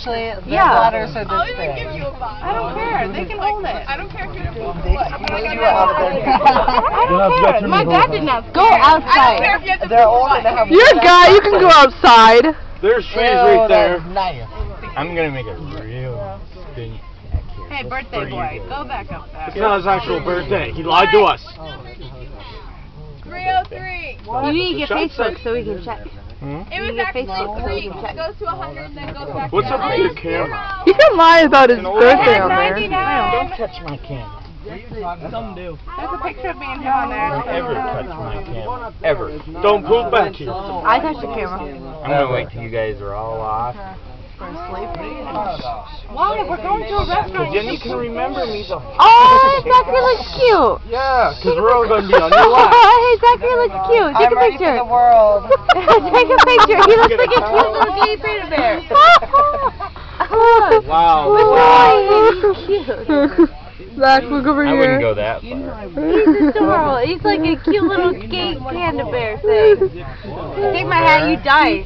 Actually, the Yeah. letters are this big. I don't care. They can hold it. I don't care if you're You were out there. I don't care. My dad did not Go outside. They're old enough. You're a guy, you can go outside. There's trees right there. Nice. I'm gonna make it real stinky. Hey, birthday boy, go back up there. It's not his actual birthday. He lied to us. 303. You need to get Facebook so we can check. It was actually 3. It goes to 100 and then goes back What's to up with your camera? You can lie about his birthday on there. 99. Touch my camera. Some do. There's a picture of me and him on there. Don't ever touch my camera. Ever. Don't pull back here. I touched the camera. I'm gonna wait till you guys are all off. Why? We're going to a restaurant. Then you can remember me the Oh, Zachary looks cute. Yeah, because we're all gonna be on your lap. Hey, Zachary looks cute. Take I'm a ready for picture. the world. Take a picture. He looks like a cute little gay panda bear. Wow. Look, he's cute. Zach, look over I here. wouldn't go that far. He's adorable. He's like a cute little gay panda bear thing. Take my hat, you die.